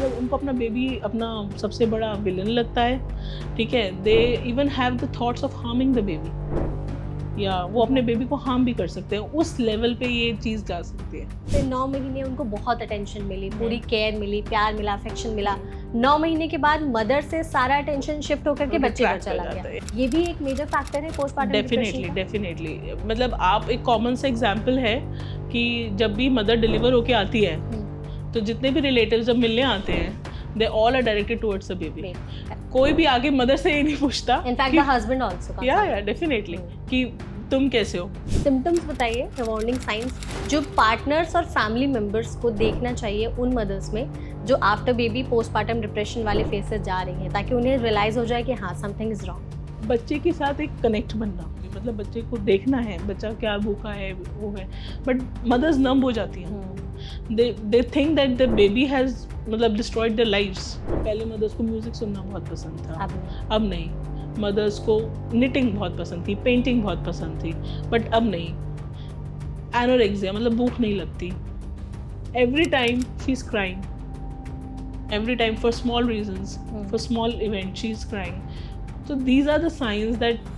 मतलब उनको अपना बेबी अपना सबसे बड़ा विलन लगता है, ठीक है। They even have the thoughts of harming the baby, या वो अपने बेबी को हार्म भी कर सकते हैं, उस लेवल पे ये चीज़ जा सकती है। फिर 9 महीने उनको बहुत अटेंशन मिली, पूरी केयर मिली, प्यार मिला, अफेक्शन मिला। 9 महीने के बाद मदर से सारा अटेंशन शिफ्ट होकर के बच्चे पर चला गया। ये भी एक मेजर फैक्टर है पोस्टपार्टम डिप्रेशन का। डेफिनेटली मतलब आप एक कॉमन सा एग्जांपल है कि जब भी मदर डिलीवर होके आती है तो जितने भी रिलेटिव्स जब मिलने आते हैं they all are directed towards the baby. कोई भी आगे मदर से ये नहीं पूछता, इनफैक्ट द हस्बैंड आल्सो। या डेफिनेटली कि तुम कैसे हो। सिम्टम्स बताइए, वार्निंग साइंस जो पार्टनर्स और फैमिली मेंबर्स को देखना चाहिए उन मदर्स में जो आफ्टर बेबी पोस्टपार्टम डिप्रेशन वाले फेज से जा रही हैं, ताकि उन्हें रियलाइज हो जाए कि हाँ समथिंग इज रॉन्ग। बच्चे के साथ एक कनेक्ट बनना, मतलब बच्चे को देखना है बच्चा क्या भूखा है वो है, बट मदर्स नंब हो जाती हैं। they think that the baby has मतलब destroyed their lives। पहले मदर्स को म्यूजिक सुनना बहुत पसंद था, अब नहीं। मदर्स को निटिंग बहुत पसंद थी, पेंटिंग बहुत पसंद थी, बट अब नहीं। एनोरेक्सिया मतलब भूख नहीं लगती, every time she is crying, every time for small reasons, for small event she is crying. So these are the signs that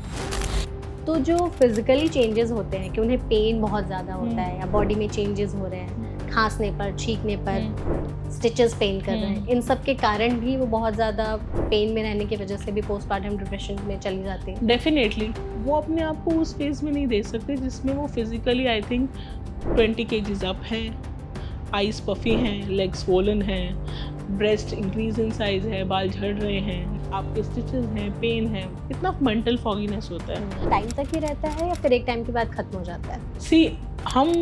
तो जो फिजिकली चेंजेस होते हैं कि उन्हें पेन बहुत ज़्यादा होता है या बॉडी में चेंजेस हो रहे हैं, खांसने पर, छींकने पर, स्टिचेस पेन कर रहे हैं, इन सब के कारण भी वो बहुत ज़्यादा पेन में रहने की वजह से भी पोस्टपार्टम डिप्रेशन में चली जाती है। डेफिनेटली वो अपने आप को उस फेज में नहीं दे सकते जिसमें वो physically I think 20 kgs up हैं, आईज पफी हैं, लेग्स स्वोलन हैं, ब्रेस्ट इंक्रीज इन साइज है, बाल झड़ रहे हैं, आपके स्टिचेस हैं, पेन है, कितना मेंटल फॉगीनेस होता है। टाइम तक ही रहता है या फिर एक टाइम के बाद खत्म हो जाता है? सी हम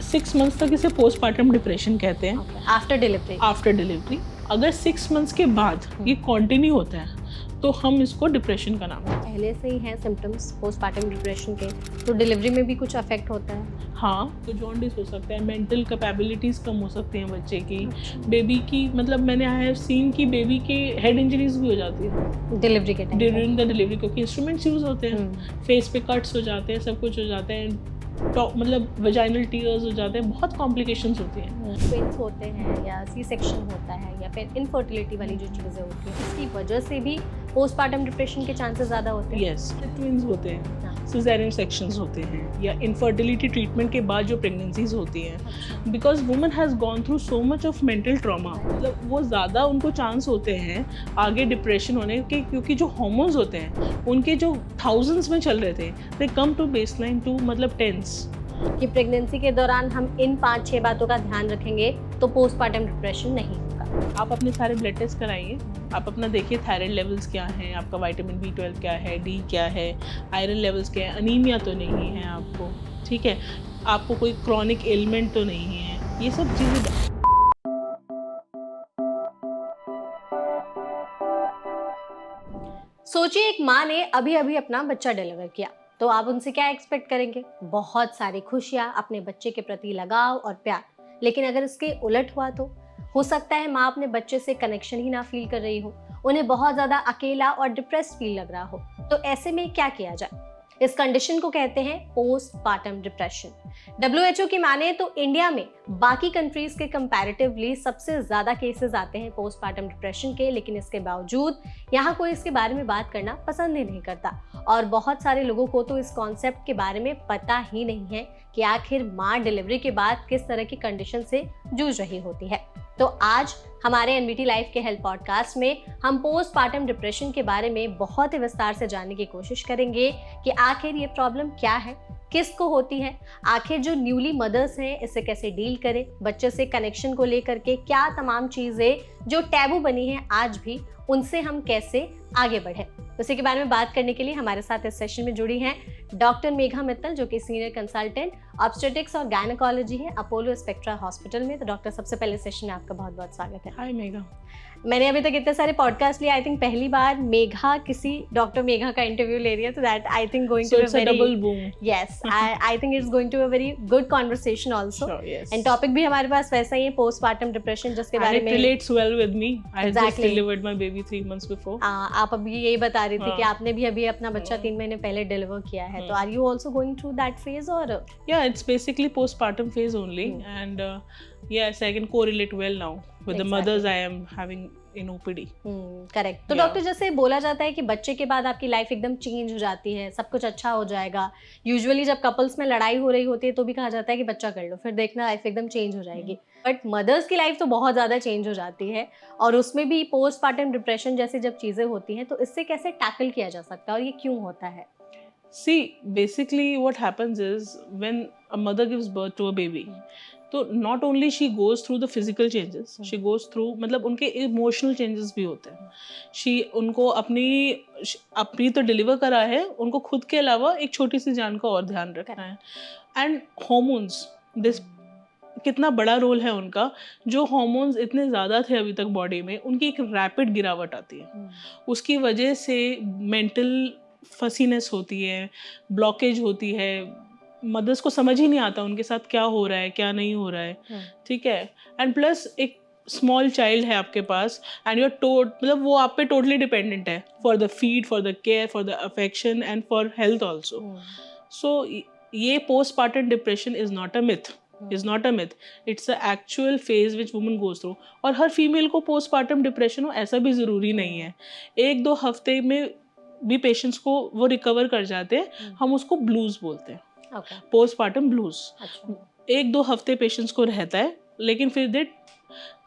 6 मंथ्स तक इसे पोस्टपार्टम डिप्रेशन कहते हैं। आफ्टर डिलीवरी अगर 6 मंथ्स के बाद ये कंटिन्यू होता है तो हम इसको डिप्रेशन का नाम देते हैं। पहले से ही हैं सिम्टम्स पोस्टपार्टम डिप्रेशन के, तो डिलीवरी में भी कुछ अफेक्ट होता है? हाँ, तो जॉन्डिस हो सकता है, मेंटल कैपेबिलिटीज़ कम हो सकती हैं बच्चे की, बेबी की मतलब मैंने आई हैव सीन कि बेबी के हेड इंजरीज भी हो जाती है डिलीवरी के टाइम, ड्यूरिंग द डिलीवरी, क्योंकि इंस्ट्रूमेंट्स यूज होते हैं, फेस पे कट्स हो जाते हैं, सब कुछ हो जाते हैं, मतलब वजाइनल टीयर्स हो जाते हैं, बहुत कॉम्प्लिकेशंस होती हैं। ट्विंस होते हैं या सी सेक्शन होता है या फिर इनफर्टिलिटी वाली जो चीज़ें होती हैं इसकी वजह से भी पोस्टपार्टम डिप्रेशन के चांसेस ज़्यादा होते हैं। यस, ट्विंस होते हैं, सिजेरियन सेक्शंस होते हैं, या इनफर्टिलिटी ट्रीटमेंट के बाद जो प्रेगनेंसीज होती हैं, because woman has gone through so much of mental trauma, मतलब वो ज़्यादा उनको चांस होते हैं आगे डिप्रेशन होने के, क्योंकि जो हार्मोन्स होते हैं उनके जो थाउजेंड्स में चल रहे थे दे कम टू बेसलाइन टू मतलब टेंस। कि प्रेगनेंसी के दौरान हम इन 5-6 बातों का ध्यान रखेंगे तो पोस्टपार्टम डिप्रेशन नहीं होगा। आप अपने सारे ब्लड टेस्ट कराइए, आप अपना देखिए थायराइड लेवल्स क्या हैं, आपका विटामिन B12 क्या है, डी क्या है, आयरन लेवल्स क्या है, अनीमिया तो नहीं है आपको, ठीक है, आपको कोई क्रॉनिक एलिमेंट तो नहीं है, ये सब चीज़ें। सोचिए एक माँ ने अभी अभी अपना बच्चा डिलीवर किया, तो आप उनसे क्या एक्सपेक्ट करेंगे? बहुत सारी खुशियाँ, अपने बच्चे के प्रति लगाव और प्यार। लेकिन अगर इसके उलट हुआ तो हो सकता है माँ अपने बच्चे से कनेक्शन ही ना फील कर रही हो, उन्हें बहुत ज़्यादा अकेला और डिप्रेस्ड फील लग रहा हो। तो ऐसे में क्या किया जाए? इस कंडीशन को कहते हैं पोस्टपार्टम डिप्रेशन। WHO की माने तो इंडिया में बाकी कंट्रीज के कंपैरेटिवली सबसे ज़्यादा केसेस आते हैं पोस्टपार्टम डिप्रेशन के, लेकिन इसके बावजूद यहाँ कोई इसके बारे में बात करना पसंद ही नहीं करता, और बहुत सारे लोगों को तो इस कॉन्सेप्ट के बारे में पता ही नहीं है कि आखिर माँ डिलीवरी के बाद किस तरह की कंडीशन से जूझ रही होती है। तो आज हमारे NBT लाइफ के हेल्थ पॉडकास्ट में हम पोस्टपार्टम डिप्रेशन के बारे में बहुत ही विस्तार से जानने की कोशिश करेंगे कि आखिर ये प्रॉब्लम क्या है, किसको होती है, आखिर जो न्यूली मदर्स हैं इससे कैसे डील करें, बच्चे से कनेक्शन को लेकर के क्या तमाम चीज़ें जो टैबू बनी हैं आज भी, उनसे हम कैसे आगे बढ़ें। उसी के बारे में बात करने के लिए हमारे साथ इस सेशन में जुड़ी हैं डॉक्टर मेघा मित्तल, जो कि सीनियर कंसल्टेंट ऑब्स्टेटिक्स और गायनेकोलॉजी है अपोलो स्पेक्ट्रा हॉस्पिटल में। तो डॉक्टर, सबसे पहले सेशन में आपका बहुत बहुत स्वागत है। हाय मेघा। मैंने अभी तक इतने सारे पॉडकास्ट लिए, आई थिंक पहली बार मेघा किसी डॉक्टर मेघा का इंटरव्यू ले रही है, तो that I think going to a double boom. Yes, I think it's going to a very good conversation also, and topic भी हमारे पास वैसा ही है, पोस्टपार्टम डिप्रेशन, जिसके बारे में relates well with me. I just delivered my baby 3 months before. आप अभी यही बता रही थी कि आपने भी अभी अपना बच्चा 3 महीने पहले डिलीवर किया है, तो are you also going through that phase? और या it's basically postpartum phase only, and yes, I can correlate well now with the mothers I am having in OPD. Correct. तो Yeah. डॉक्टर, जैसे बोला जाता है कि बच्चे के बाद आपकी लाइफ एकदम चेंज हो जाती है, सब कुछ अच्छा हो जाएगा। यूजुअली जब कपल्स में लड़ाई हो रही होती है तो भी कहा जाता है कि बच्चा कर लो, फिर देखना लाइफ एकदम चेंज हो जाएगी। बट मदर्स की लाइफ तो बहुत ज़्यादा चेंज हो जाती है, और उसमें भी पोस्टपार्टम डिप्रेशन जैसी जब चीज़ें होती हैं तो इससे कैसे टैकल किया जा सकता है और ये क्यों होता है? See, basically what happens is when a mother gives birth to a baby, तो not only she goes through the physical changes, she goes through मतलब उनके emotional changes भी होते हैं। उनको अपनी तो डिलीवर करा है, उनको खुद के अलावा एक छोटी सी जान का और ध्यान रखना है। एंड हॉर्मोन्स, दिस कितना बड़ा रोल है उनका। जो हॉर्मोन्स इतने ज़्यादा थे अभी तक बॉडी में, उनकी एक रैपिड गिरावट आती है। उसकी वजह से मेंटल फसीनेस होती है, ब्लॉकेज होती है, मदर्स को समझ ही नहीं आता उनके साथ क्या हो रहा है, क्या नहीं हो रहा है। ठीक है। एंड प्लस एक स्मॉल चाइल्ड है आपके पास, एंड यूर मतलब वो आप पे टोटली डिपेंडेंट है for the feed, for the care, for the affection and for health also. So ये postpartum depression is not a myth, it's a actual phase which woman goes through. और हर female को postpartum depression हो ऐसा भी ज़रूरी नहीं है। 1-2 हफ्ते में भी पेशेंट्स को वो रिकवर कर जाते हैं, हम उसको ब्लूज बोलते हैं, पोस्टपार्टम ब्लूज। 1-2 हफ्ते पेशेंट्स को रहता है, लेकिन फिर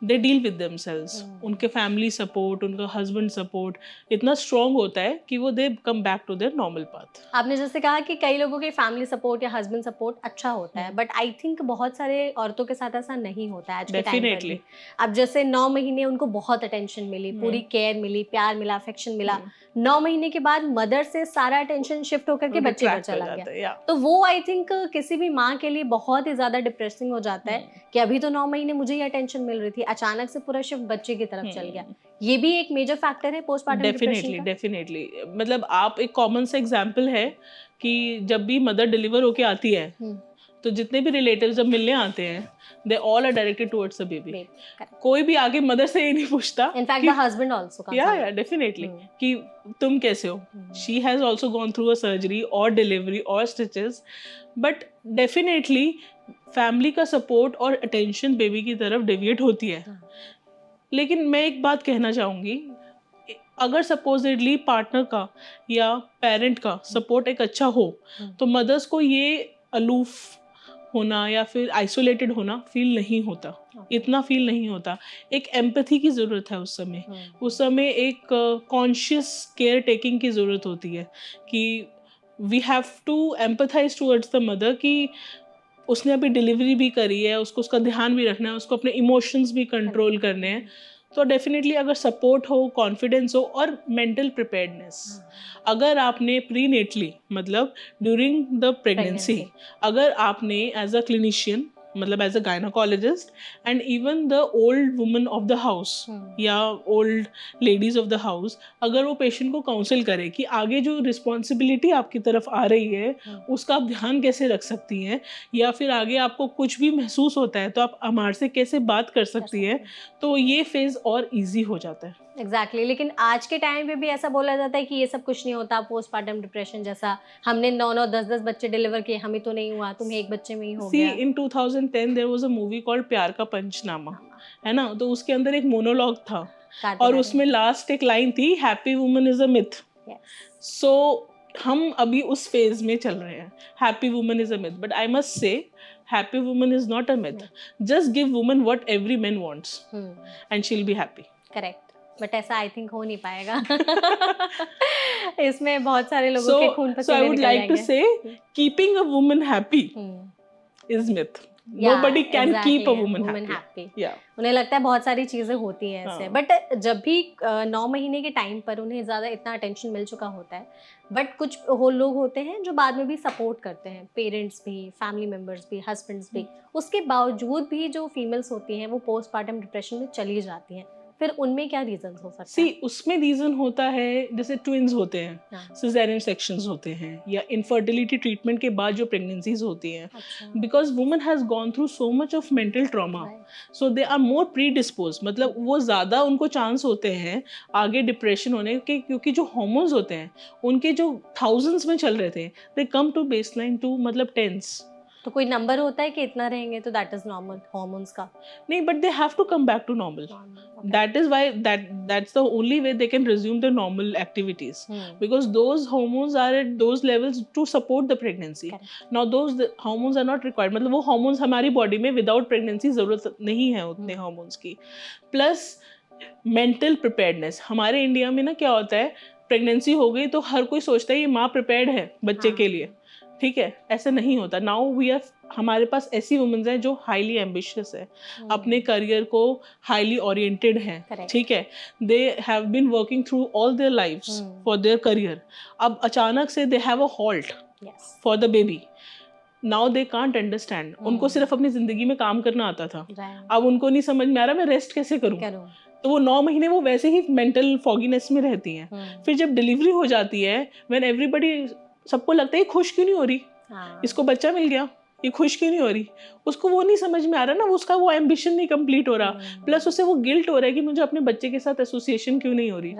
दे डील विद देमसेल्व्स। उनके फैमिली सपोर्ट, उनका हस्बैंड सपोर्ट इतना स्ट्रॉन्ग होता है कि वो they come back to their normal path. आपने जैसे कहा कि कई लोगों के फैमिली सपोर्ट या हस्बैंड सपोर्ट अच्छा होता है, बट आई थिंक बहुत सारे औरतों के साथ ऐसा नहीं होता है आज के टाइम पर भी। अब जैसे 9 महीने उनको बहुत अटेंशन मिली, पूरी केयर मिली, प्यार मिला, अफेक्शन मिला। 9 महीने के बाद मदर से सारा अटेंशन शिफ्ट होकर के बच्चे पर चला गया, तो वो आई थिंक किसी भी माँ के लिए बहुत ही ज्यादा डिप्रेसिंग हो जाता है कि अभी तो 9 महीने मुझे ही अटेंशन मिल रही थी, अचानक से पूरा शिफ्ट बच्चे की तरफ चल गया। ये भी एक मेजर फैक्टर है पोस्टपार्टम डिप्रेशन का। डेफिनेटली। मतलब आप एक कॉमन सा एग्जांपल है कि जब भी मदर डिलीवर होके आती है तो जितने भी रिलेटिव्स जब मिलने आते हैं, they all are directed towards the baby. कोई भी आगे मदर से ये नहीं पूछता, इनफैक्ट द हस्बैंड आल्सो। या डेफिनेटली कि तुम कैसे हो। She has also gone through a surgery और डिलीवरी और स्टिचेस, बट डेफिनेटली फैमिली का सपोर्ट और अटेंशन बेबी की तरफ डेविएट होती है। लेकिन मैं एक बात कहना चाहूँगी, अगर सपोजिटली पार्टनर का या पेरेंट का सपोर्ट एक अच्छा हो तो मदर्स को ये अलूफ होना या फिर आइसोलेटेड होना फील नहीं होता, इतना फील नहीं होता। एक एम्पैथी की ज़रूरत है उस समय एक कॉन्शियस केयर टेकिंग की ज़रूरत होती है कि we have to empathise towards the mother कि उसने अभी डिलीवरी भी करी है, उसको उसका ध्यान भी रखना है, उसको अपने इमोशंस भी कंट्रोल करने हैं। तो डेफिनेटली अगर सपोर्ट हो, कॉन्फिडेंस हो और मेंटल प्रिपेयर्डनेस, अगर आपने प्रीनेटली मतलब ड्यूरिंग द प्रेगनेंसी अगर आपने एज अ क्लिनिशियन मतलब as a gynaecologist and even the old woman of the house या old ladies of the house, अगर वो पेशेंट को काउंसिल करे कि आगे जो रिस्पॉन्सिबिलिटी आपकी तरफ आ रही है उसका आप ध्यान कैसे रख सकती हैं, या फिर आगे आपको कुछ भी महसूस होता है तो आप हमारे से कैसे बात कर सकती हैं, तो ये फेज और इजी हो जाता है। एग्जैक्टली। लेकिन आज के टाइम पे भी ऐसा बोला जाता है कि ये सब कुछ नहीं होता, पोस्टपार्टम डिप्रेशन जैसा, हमने 9-9 10-10 बच्चे डिलीवर किए, हमें तो नहीं हुआ, तुम्हें एक बच्चे में ही हो गया। In 2010 there was a movie called Pyaar Ka पंचनामा, है ना। तो उसके अंदर एक मोनोलॉग था और उसमें लास्ट एक लाइन थी, happy woman is a myth. So हम अभी उस फेज में चल रहे हैं, happy woman is a myth, but I must say happy woman is not a myth. Just give woman what every man wants and she will be happy. Correct, but ऐसा I think हो नहीं पाएगा। इसमें बहुत सारे लोगों के खून पसीने निकल जाएंगे। So I would like to say keeping a woman happy is myth. Nobody can keep a woman happy. Yeah. उन्हें लगता है बहुत सारी चीजें होती हैं ऐसे, बट जब भी 9 महीने के टाइम पर उन्हें ज़्यादा इतना अटेंशन मिल चुका होता है, बट कुछ लोग होते हैं जो बाद में भी सपोर्ट करते हैं, पेरेंट्स भी, फैमिली मेम्बर्स भी, हस्बैंड्स भी, उसके बावजूद भी जो फीमेल्स होती हैं वो पोस्टपार्टम डिप्रेशन में चली जाती हैं। फिर उनमें क्या रीजन हो सकते हैं? उसमें रीजन होता है जैसे ट्विंस होते हैं, सिजेरियन सेक्शंस होते हैं, या इनफर्टिलिटी ट्रीटमेंट के बाद जो प्रेगनेंसीज होती हैं, because woman has gone through so much of mental trauma, so they are more predispose, मतलब वो ज़्यादा उनको चांस होते हैं आगे डिप्रेशन होने के, क्योंकि जो हार्मोन्स होते हैं उनके जो थाउजेंड्स में चल रहे थे, दे कम टू बेसलाइन टू मतलब टेंस। तो कोई नंबर होता है कि इतना रहेंगे तो दैट इज नॉर्मल हार्मोन्स का? नहीं, but they have to come back to normal. Okay. That is why that's the only way they can resume their normal activities, because those hormones are at those levels to support the pregnancy. Correct. Now those hormones are not required. मतलब वो hormones हमारी body में without pregnancy ज़रूरत नहीं है उतने hormones की. Plus mental preparedness. हमारे इंडिया में ना क्या होता है, प्रेगनेंसी हो गई तो हर कोई सोचता है ये माँ प्रिपेयर्ड है बच्चे के लिए, ठीक है, ऐसा नहीं होता. नाउ वी आर, हमारे पास ऐसी वुमेन्स हैं जो हाईली एम्बिशियस है, अपने करियर को हाईली ओरिएंटेड हैं, ठीक है, they have been working through all their lives for their career. अब अचानक से they have a halt for the baby. Now they can't understand. उनको सिर्फ अपनी जिंदगी में काम करना आता था, अब उनको नहीं समझ में आ रहा मैं रेस्ट कैसे करूँ. तो वो 9 महीने वो वैसे ही मेंटल फॉगीनेस में रहती हैं. फिर जब डिलीवरी हो जाती है, व्हेन एवरीबडी, सबको लगता है खुश क्यों नहीं हो रही, इसको बच्चा मिल गया, ये खुश क्यों नहीं हो रही. उसको वो नहीं समझ में आ रहा ना, उसका वो एम्बिशन नहीं कंप्लीट हो रहा, प्लस उसे वो गिल्ट हो रहा है कि मुझे अपने बच्चे के साथ एसोसिएशन क्यों नहीं हो रही.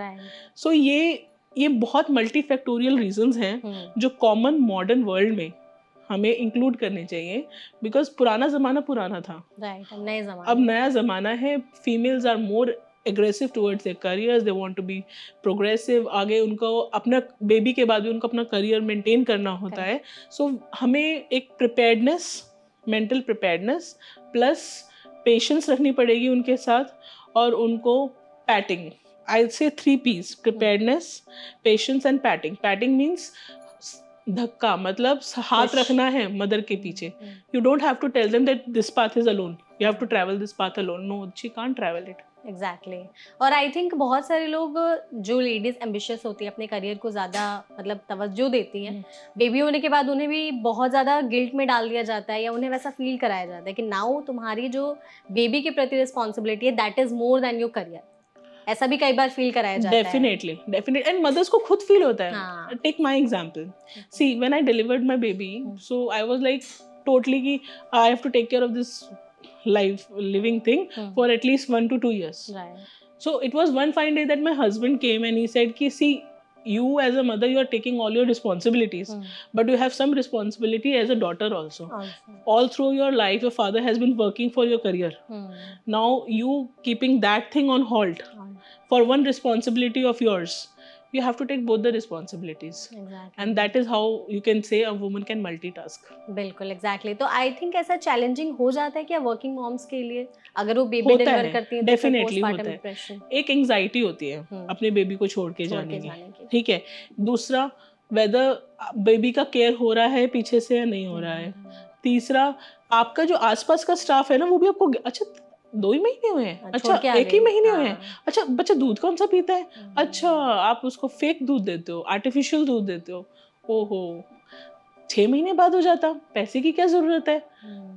सो ये बहुत मल्टीफैक्टोरियल रीजंस हैं जो कॉमन मॉडर्न वर्ल्ड में हमें इंक्लूड करने चाहिए, बिकॉज पुराना ज़माना पुराना था, अब नया ज़माना है. Females are more aggressive towards their careers, they want to be progressive. आगे उनको अपना बेबी के बाद भी उनको अपना करियर मेंटेन करना होता है. सो हमें एक preparedness, mental preparedness plus patience रखनी पड़ेगी उनके साथ, और उनको patting. I say 3 P's: preparedness, patience and patting. Patting means धक्का, मतलब हाथ रखना है मदर के पीछे. You don't have to tell them that this path is alone, you have to travel this path alone. No, she can't travel it. Exactly. और I think बहुत सारे लोग, जो लेडीज एम्बिशियस होती है, अपने करियर को ज़्यादा मतलब तवज्जो देती हैं, बेबी होने के बाद उन्हें भी बहुत ज़्यादा गिल्ट में डाल दिया जाता है, या उन्हें वैसा फील कराया जाता है कि नाउ तुम्हारी जो बेबी के प्रति रिस्पॉन्सिबिलिटी है that is more than your career. ऐसा भी कई बार फील कराया जाता है. डेफिनेटली. एंड मदर्स को खुद फील होता है. Take my example. See, when I delivered my baby, so I was like totally कि I have to take care of this living thing for at least 1 to 2 years. So it was one fine day that my husband came and he said ki, see, you as a mother, you are taking all your responsibilities, but you have some responsibility as a daughter also. All through your life your father has been working for your career. Now you keeping that thing on hold for one responsibility of yours. You have to take both the responsibilities. Exactly. And that is how you can say a woman can multitask. बिल्कुल, exactly. तो I think ऐसा challenging हो जाता है क्या working moms के लिए, अगर वो बेबी डिलीवर करती हैं? डेफिनेटली होता है. एक एंजाइटी होती है अपने बेबी को छोड़ के जाने की, ठीक है. दूसरा, वेदर बेबी का केयर हो रहा है पीछे से या नहीं हो रहा है. तीसरा, आपका जो आसपास का स्टाफ है ना, वो भी आपको, अच्छा 2 ही महीने हुए हैं, अच्छा 1 ही महीने हुए हैं, अच्छा बच्चा दूध कौन सा पीता है, अच्छा आप उसको फेक दूध देते हो, आर्टिफिशियल दूध देते हो, ओहो 6 महीने बाद हो जाता, पैसे की क्या जरूरत है.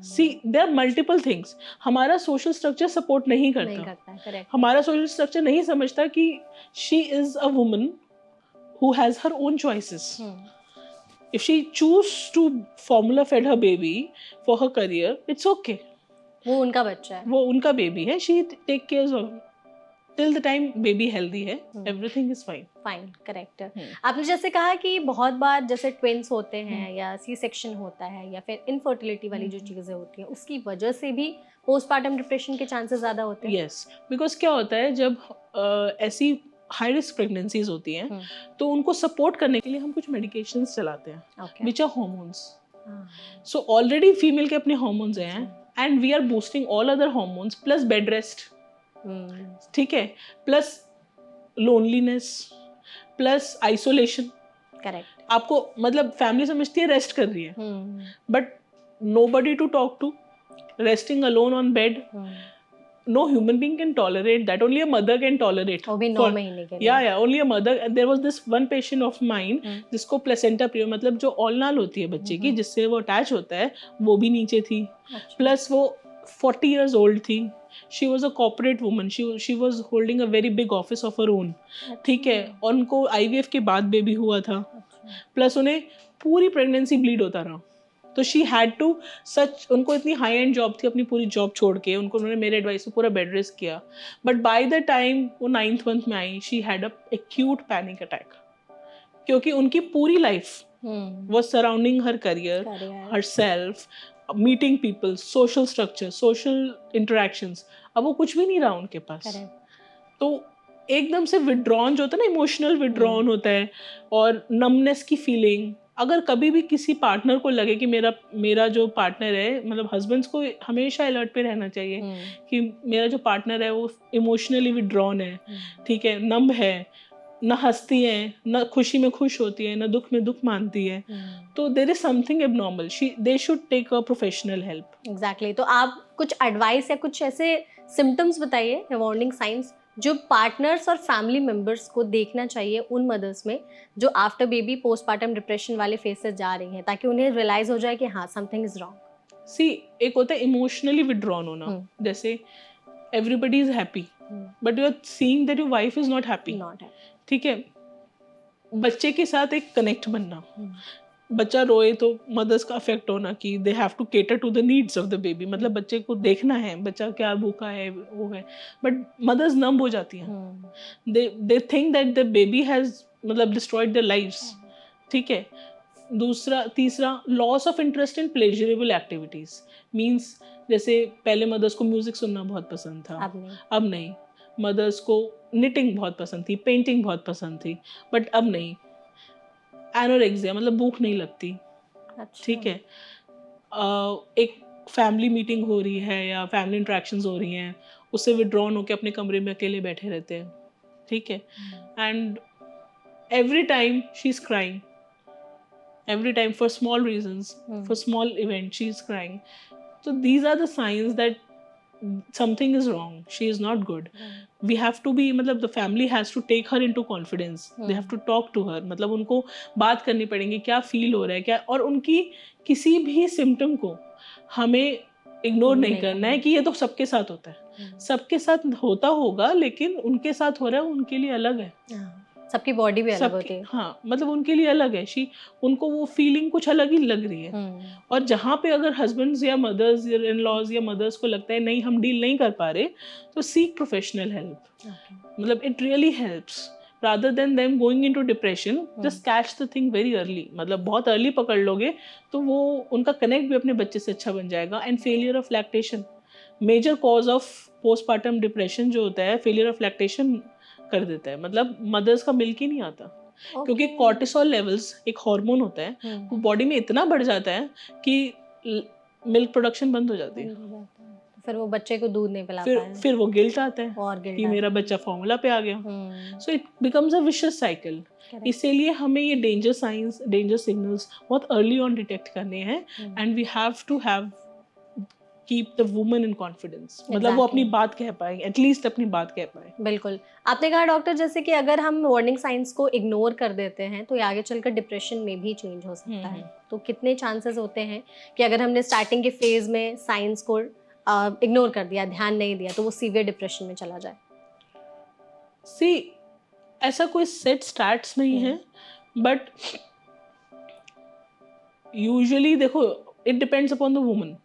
See, there are multiple things. हमारा सोशल स्ट्रक्चर सपोर्ट नहीं करता. हमारा सोशल स्ट्रक्चर नहीं समझता कि she is a woman who has her own choices. If she choose to formula fed her baby for her career, it's okay. वो उनका बच्चा है, वो उनका बेबी है. She take care of till the time baby healthy है, everything is fine. Correct. आपने जैसे कहा कि बहुत बार जैसे ट्विंस होते हैं या सी सेक्शन होता है या फिर इनफर्टिलिटी वाली जो चीज़ें होती हैं, उसकी वजह से भी पोस्टपार्टम डिप्रेशन के चांसेस ज़्यादा होते हैं. यस, बिकॉज क्या होता है, जब ऐसी हाई रिस्क प्रेगनेंसीज होती हैं तो उनको सपोर्ट करने के लिए हम कुछ मेडिकेशंस चलाते हैं, which are hormones. So already female के अपने हॉर्मोन्स हैं, and we are boosting all other hormones plus bed rest. ठीक है, plus loneliness plus isolation. Correct. आपको मतलब फैमिली समझती है रेस्ट कर रही है, but nobody to talk to, resting alone on bed. No human being can tolerate that. Only a mother can tolerate. वो भी 9 महीने के लिए. Yeah, only a mother. There was this one patient of mine जिसको placenta प्रियो, मतलब जो ओलनाल होती है बच्चे की, जिससे वो अटैच होता है, वो भी नीचे थी. प्लस वो 40 years old थी. She was a corporate woman. She was holding a very big office of her own. ठीक है, और उनको IVF के बाद बेबी हुआ था. प्लस उन्हें पूरी प्रेगनेंसी ब्लीड होता रहा. तो शी हैड टू सच, उनको इतनी हाई एंड जॉब थी, अपनी पूरी जॉब छोड़ के उन्होंने मेरे एडवाइस पे पूरा बेड रेस्ट किया. बट बाय द टाइम वो 9th month में आई, she had a acute panic attack, क्योंकि उनकी पूरी life was surrounding her career, herself, meeting people, social structure, social interactions, अब वो कुछ भी नहीं रहा उनके पास। करेक्ट। तो एकदम से विड्रॉन जो होता है ना, इमोशनल विड्रॉन होता है, और नमनेस की फीलिंग। अगर कभी भी किसी पार्टनर को लगे कि मेरा मेरा जो पार्टनर है, मतलब हस्बैंड्स को हमेशा अलर्ट पे रहना चाहिए कि मेरा जो पार्टनर है वो इमोशनली विड्रॉन है, ठीक है, नम है, ना हंसती है, ना खुशी में खुश होती है, ना दुख में दुख मानती है, तो there is something abnormal, they should take a professional help. Exactly. तो आप कुछ एडवाइस या कुछ ऐसे सिम्टम्स बताइए, वार्निंग साइंस, जो पार्टनर्स और फैमिली मेंबर्स को देखना चाहिए उन मदर्स में जो आफ्टर बेबी पोस्टपार्टम डिप्रेशन वाले फेज से जा रही हैं, ताकि उन्हें रियलाइज हो जाए कि हाँ, समथिंग इज रॉन्ग। सी, एक होता है इमोशनली विड्रॉन होना, जैसे everybody is happy but you are seeing that your wife is not happy, ठीक है। बच्चे के साथ एक कनेक्ट बनना, बच्चा रोए तो मदर्स का अफेक्ट होना कि they have to cater to the needs of the baby, मतलब बच्चे को देखना है बच्चा क्या भूखा है, वो है, बट मदर्स नम हो जाती हैं, they think that the baby has मतलब डिस्ट्रॉयड देयर लाइव्स, ठीक है। तीसरा loss of interest in pleasurable activities, means जैसे पहले मदर्स को म्यूजिक सुनना बहुत पसंद था, अब नहीं। मदर्स को निटिंग बहुत पसंद थी, पेंटिंग बहुत पसंद थी, बट अब नहीं। एनोरेक्सिया मतलब भूख नहीं लगती, ठीक है। एक फैमिली मीटिंग हो रही है या फैमिली इंट्रैक्शंस हो रही हैं, उससे विड्रॉन होकर अपने कमरे में अकेले बैठे रहते हैं, ठीक है। And every time she is crying, every time for small reasons, for small events she is crying. So these are the signs that something is wrong, she is not good. We have to be, मतलब the family has to take her into confidence, they have to talk to her, मतलब उनको बात करनी पड़ेगी क्या feel हो रहा है क्या, और उनकी किसी भी सिम्टम को हमें इग्नोर नहीं करना है कि ये तो सबके साथ होता है, सबके साथ होता होगा, लेकिन उनके साथ हो रहा है उनके लिए अलग है, सबकी बॉडी भी अलग होती है। हाँ, मतलब उनके लिए अलग है, उनको वो फीलिंग कुछ अलग ही लग रही है। और जहाँ पे अगर हस्बैंड्स या मदर्स या इन लॉज या मदर्स को लगता है नहीं हम डील नहीं कर पा रहे, तो सीक प्रोफेशनल हेल्प, मतलब it really helps rather than them going into depression. Just catch the thing very early, मतलब बहुत अर्ली पकड़ लोगे तो वो उनका कनेक्ट भी अपने बच्चे से अच्छा बन जाएगा। And failure of lactation, major cause of postpartum depression जो होता है, फेलियर ऑफ लैक्टेशन कर देता है, मतलब मदर्स का मिल्क ही नहीं आता, क्योंकि कॉर्टिसोल लेवल्स एक हार्मोन होता है वो बॉडी में इतना बढ़ जाता है कि मिल्क प्रोडक्शन बंद हो जाती है, फिर वो बच्चे को दूध नहीं पिला पाए, फिर वो गिल्ट आता है और कि मेरा बच्चा फॉर्मूला पे आ गया। So it becomes a vicious cycle. इसीलिए हमें ये डेंजर साइंस, डेंजर सिग्नल्स बहुत अर्ली ऑन डिटेक्ट करने हैं, and we have to have keep the woman in confidence, मतलब वो अपनी बात कह पाए, एटलीस्ट अपनी बात कह पाए। बिल्कुल। आपने कहा डॉक्टर जैसे कि अगर हम वार्निंग साइंस को इग्नोर कर देते हैं तो ये आगे चलकर डिप्रेशन में भी चेंज हो सकता है, तो कितने चांसेस होते हैं कि अगर हमने स्टार्टिंग के फेज में साइंस को इग्नोर कर दिया, ध्यान नहीं दिया, तो वो सीवियर डिप्रेशन में चला जाए? सी, ऐसा कोई सेट स्टार्ट्स नहीं है, बट यूजुअली देखो it depends upon the woman,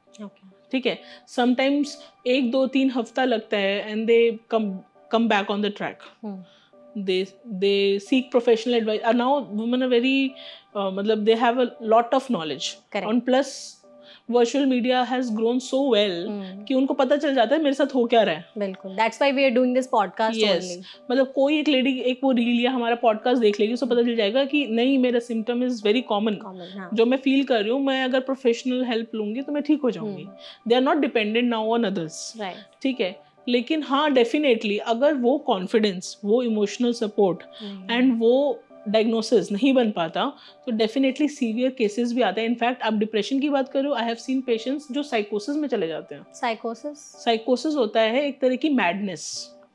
ठीक है। समटाइम्स 1-2-3 हफ्ता लगता है and they come back on the track, they seek professional advice, and now women are very मतलब they have a lot of knowledge, and plus virtual media has grown so well कि उनको पता चल जाता है मेरे साथ हो क्या रहा है। बिल्कुल, that's why we are doing this podcast only. मतलब कोई एक लेडी एक वो रील या हमारा पॉडकास्ट देख लेगी, उसको पता चल जाएगा कि नहीं मेरा सिम्टम इज वेरी कॉमन, जो मैं फील कर रही हूँ, मैं अगर प्रोफेशनल हेल्प लूंगी तो मैं ठीक हो जाऊंगी। They are not dependent now on others, ठीक है। लेकिन हाँ, डेफिनेटली अगर वो कॉन्फिडेंस, वो इमोशनल सपोर्ट एंड वो डायग्नोसिस नहीं बन पाता तो डेफिनेटली सीवियर केसेस भी आते हैं। इनफैक्ट आप डिप्रेशन की बात करो, आई हैव सीन पेशेंट्स जो साइकोसिस में चले जाते हैं। साइकोसिस होता है एक तरह की मैडनेस।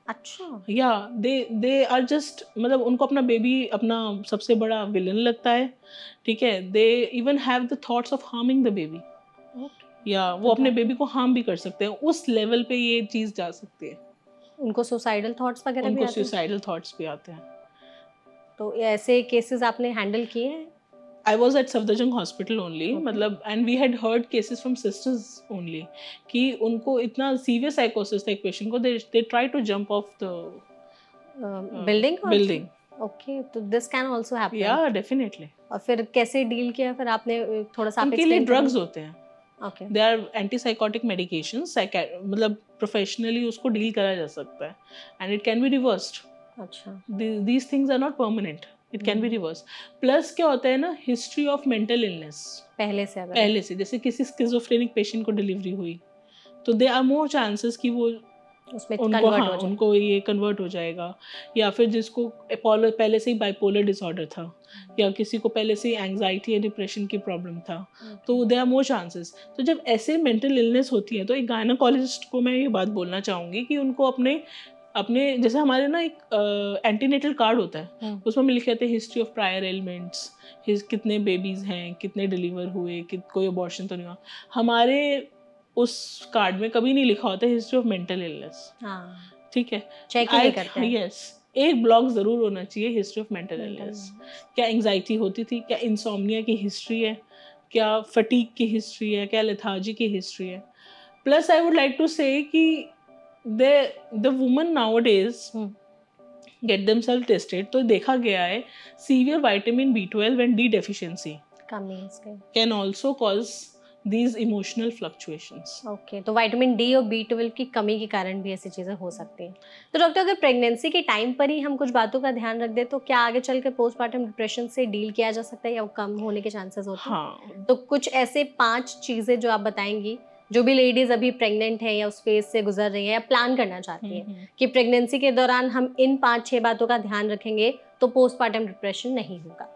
अच्छा। या दे आर जस्ट, मतलब उनको अपना बेबी अपना सबसे बड़ा विलन लगता है, ठीक है। They even have the thoughts of harming the baby, या वो अपने बेबी को हार्म भी कर सकते हैं, उस लेवल पे ये चीज जा सकती है। उनको सुसाइडल थॉट्स वगैरह भी आते हैं? उनको सुसाइडल थॉट्स भी आते हैं। तो ऐसे केसेस आपने हैंडल किए हैं? I was at Safdarjung Hospital only, मतलब and we had heard cases from sisters only कि उनको इतना severe psychosis था एक patient को, they try to jump off the building. Okay, तो this can also happen. Yeah, definitely. और फिर कैसे डील किया फिर आपने, थोड़ा सा उनके लिए ड्रग्स होते हैं, okay they are antipsychotic medications, मतलब प्रोफेशनली उसको डील करा जा सकता है and it can be reversed. अच्छा These things are not permanent. It can be reversed. Plus क्या होता है ना, हिस्ट्री ऑफ मेंटल इलनेस पहले से अगर पहले से, जैसे किसी स्किज़ोफ्रेनिक पेशेंट को डिलीवरी हुई तो दे आर मोर चांसेस कि वो उसमें उनको कन्वर्ट हाँ हो जाए. उनको ये कन्वर्ट हो जाएगा. या फिर जिसको पहले से ही बाइपोलर डिसऑर्डर था या किसी को पहले से ही एंग्जाइटी या डिप्रेशन की प्रॉब्लम था, तो दे आर मोर चांसेस. तो जब ऐसे मेंटल इलनेस होती है तो एक गायनोकोलॉजिस्ट को मैं ये बात बोलना चाहूँगी कि उनको अपने अपने जैसे हमारे ना एक एंटीनेटल कार्ड होता है, उसमें लिखे रहते हैं हिस्ट्री ऑफ प्रायर एलिमेंट्स, कितने बेबीज़ हैं, कितने डिलीवर हुए, कोई अबॉर्शन तो नहीं हुआ. हमारे उस कार्ड में कभी नहीं लिखा होता हिस्ट्री ऑफ मेंटल इलनेस. हाँ ठीक है, चेक ही नहीं करते हैं. यस, एक ब्लॉक ज़रूर होना चाहिए हिस्ट्री ऑफ मेंटल इलनेस. क्या एंग्जाइटी होती थी, क्या इंसोम्निया की हिस्ट्री है, क्या फटीग की हिस्ट्री है, क्या लेथार्जी की हिस्ट्री है. Plus I would like to say कि the women nowadays get themselves tested, तो देखा गया है severe vitamin B12 and D deficiency कमी है इसके. can also cause these emotional fluctuations. Okay तो विटामिन डी और B12 की कमी के कारण भी ऐसी चीज़ें हो सकती हैं. तो डॉक्टर अगर प्रेगनेंसी के टाइम पर ही हम कुछ बातों का ध्यान रख दें तो क्या आगे चल के पोस्टमार्टम डिप्रेशन से डील किया जा सकता है या वो कम होने के चांसेस होते हैं? हाँ, तो कुछ ऐसे 5 चीज़ें जो आप बताएंगी जो भी लेडीज अभी प्रेग्नेंट है या उस फेज से गुजर रही है या प्लान करना चाहती हैं कि प्रेगनेंसी के दौरान हम इन 5-6 बातों का ध्यान रखेंगे तो पोस्टमार्टम डिप्रेशन नहीं होगा.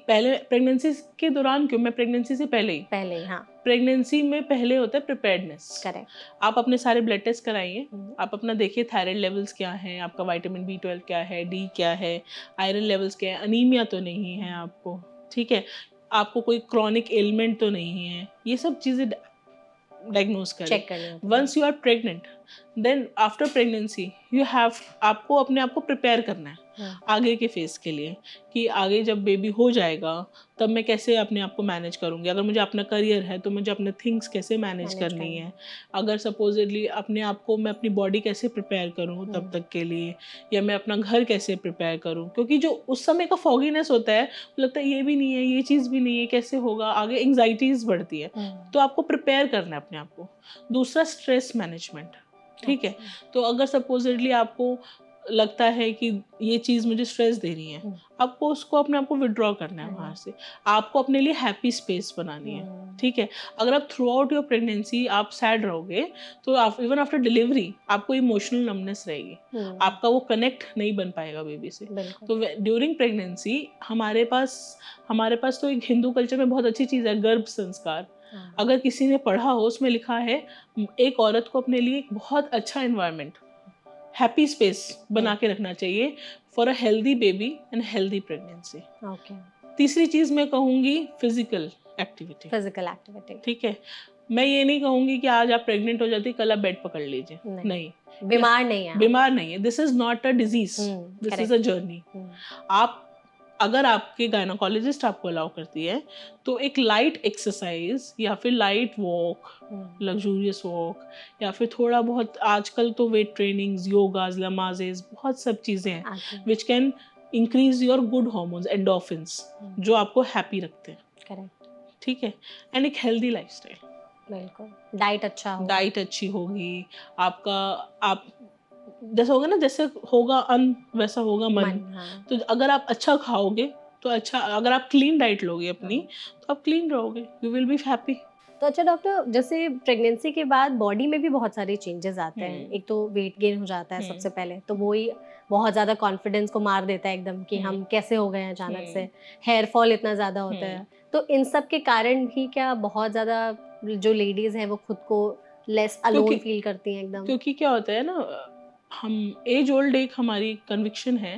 पहले प्रेगनेंसी के दौरान क्यों, मैं प्रेगनेंसी से पहले ही हाँ प्रेगनेंसी में पहले होता है प्रिपेयर्डनेस. करेक्ट. आप अपने सारे ब्लड टेस्ट कराइए, आप अपना देखिए थायराइड लेवल्स क्या हैं, आपका विटामिन B12 क्या है, डी क्या है, आयरन लेवल्स क्या है, अनीमिया तो नहीं है आपको, ठीक है, आपको कोई क्रॉनिक एलिमेंट तो नहीं है, ये सब चीज़ें डायग्नोज करें. चेक करना. Once you are pregnant then after pregnancy you have आपको अपने आप को प्रिपेयर करना है आगे के फेज के लिए कि आगे जब बेबी हो जाएगा तब मैं कैसे अपने आप को मैनेज करूँगी. अगर मुझे अपना करियर है तो मुझे अपने थिंग्स कैसे मैनेज करनी है. अगर सपोजली अपने आप को मैं अपनी बॉडी कैसे प्रिपेयर करूँ तब तक के लिए, या मैं अपना घर कैसे प्रिपेयर करूँ, क्योंकि जो उस समय का फॉगीनेस होता है लगता है ये भी नहीं है, ये चीज़ भी नहीं है, कैसे होगा, आगे एंग्जाइटीज़ बढ़ती है. तो आपको प्रिपेयर करना है अपने आप को. दूसरा स्ट्रेस मैनेजमेंट. ठीक है, तो अगर सपोजली आपको लगता है कि ये चीज़ मुझे स्ट्रेस दे रही है, आपको उसको अपने आप को विड्रॉ करना है वहाँ से. आपको अपने लिए हैप्पी स्पेस बनानी है. ठीक है, अगर आप थ्रू आउट योर प्रेगनेंसी आप सैड रहोगे तो आप इवन आफ्टर डिलीवरी आपको इमोशनल नमनेस रहेगी, आपका वो कनेक्ट नहीं बन पाएगा बेबी से. तो ड्यूरिंग प्रेगनेंसी हमारे पास तो एक हिंदू कल्चर में बहुत अच्छी चीज़ है गर्भ संस्कार. अगर किसी ने पढ़ा हो उसमें लिखा है एक औरत को अपने लिए एक बहुत अच्छा एनवायरनमेंट, हैप्पी स्पेस बना के रखना चाहिए for a healthy baby and healthy pregnancy. तीसरी चीज़ मैं कहूँगी फिजिकल एक्टिविटी. ठीक है, मैं ये नहीं कहूँगी कि आज आप प्रेग्नेंट हो जाती कल आप बेड पकड़ लीजिए. नहीं, बीमार नहीं है. This is not a disease, this is a journey. आप अगर आपके गायनोकोलॉजिस्ट आपको अलाउ करती है तो एक लाइट एक्सरसाइज या फिर लाइट वॉक, लग्जूरियस वॉक, या फिर थोड़ा बहुत आजकल तो वेट ट्रेनिंग्स, योगाज, लमाजेस, बहुत सब चीज़ें हैं which can increase your good hormones, endorphins, जो आपको हैप्पी रखते हैं. करेक्ट. ठीक है, एंड एक हेल्दी लाइफस्टाइल. बिल्कुल, डाइट अच्छी होगी आपका. आप जैसा होगा ना, जैसे होगा अन्न वैसा होगा मन. तो अगर आप अच्छा खाओगे तो अच्छा, अगर आप क्लीन डाइट लोगे अपनी तो आप क्लीन रहोगे, यू विल बी हैप्पी. तो अच्छा डॉक्टर, जैसे प्रेगनेंसी के बाद बॉडी में भी बहुत सारे चेंजेस आते हैं. एक तो वेट गेन हो जाता है सबसे पहले, तो वो ही बहुत ज़्यादा कॉन्फिडेंस को मार देता है एकदम कि हम कैसे हो गए हैं अचानक से. हेयर फॉल इतना ज़्यादा होता है. तो इन सब के कारण भी क्या बहुत ज़्यादा जो लेडीज़ हैं वो खुद को लेस अलोन फील करती हैं एकदम? क्योंकि क्या होता है ना, हम एज ओल्ड एक हमारी कन्विक्शन है